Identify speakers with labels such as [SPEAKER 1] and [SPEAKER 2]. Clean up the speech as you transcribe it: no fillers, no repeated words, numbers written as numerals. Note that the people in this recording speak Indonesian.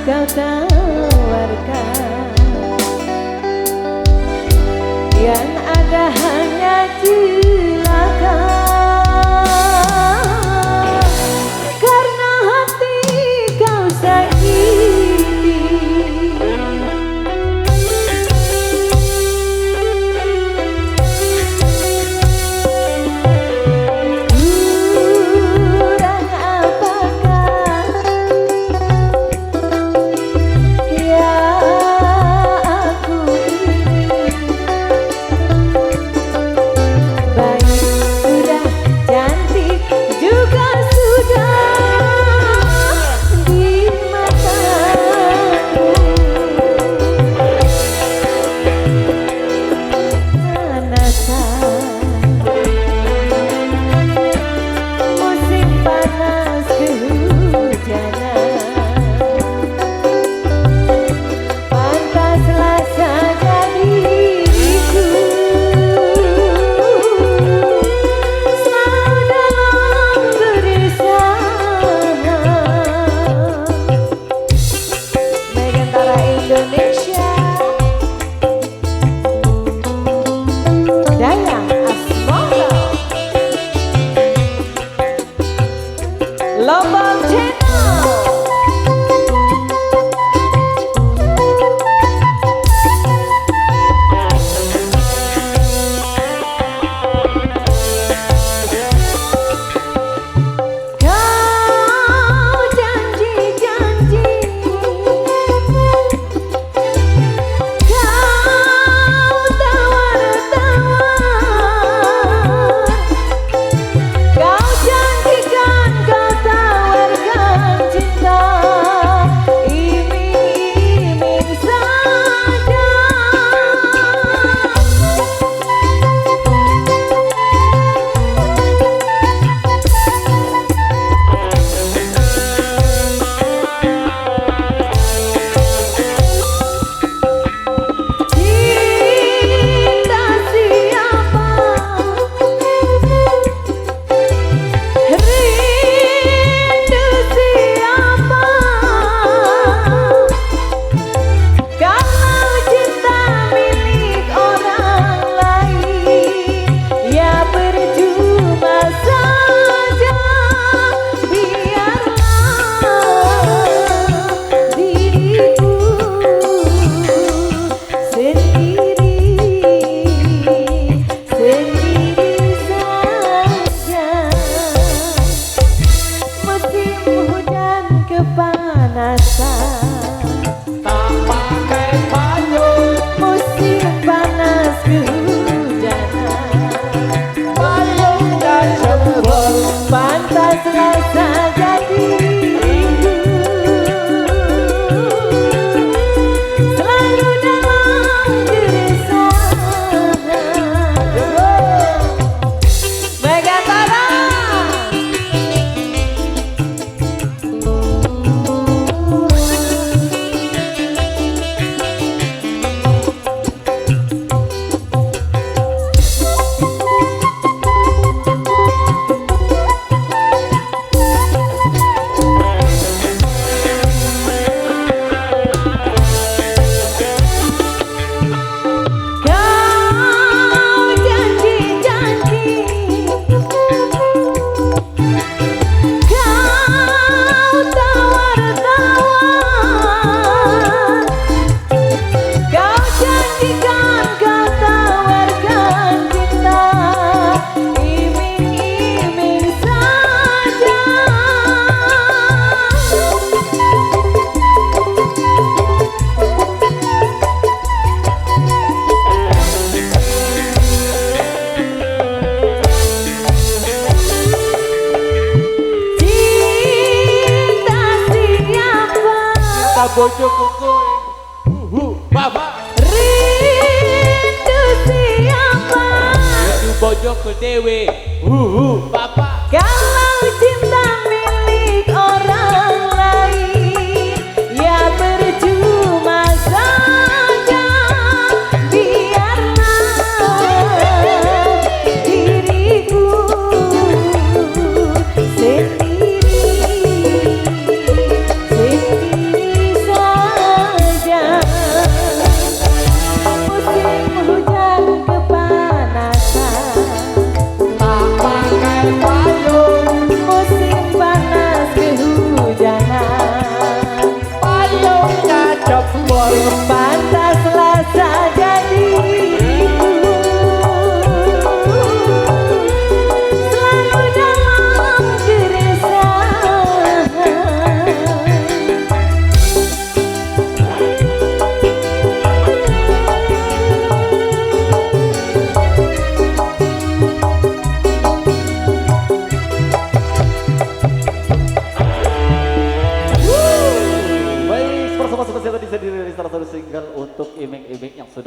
[SPEAKER 1] Kau tawarkan, yang ada hanya celaka, karena hati kau sakiti. Kurang apakah aku ini, baik
[SPEAKER 2] bojo kokoe. Bapak.
[SPEAKER 1] Rindu siapa?
[SPEAKER 2] Rindu bojo ke dewe. Bapak.
[SPEAKER 1] Kalau cinta milik orang lain, ya percuma saja. Biarlah diriku sendiri saja. Musim hujan kepanasan,
[SPEAKER 2] Tak pakai payung.
[SPEAKER 1] musim panas kehujanan,
[SPEAKER 2] Payungnya jebol.
[SPEAKER 1] pantaslah saja diriku selalu dalam keresahan.
[SPEAKER 3] Baik, bersama spesial tadi saya dari salah satu single untuk iming-iming yang sudah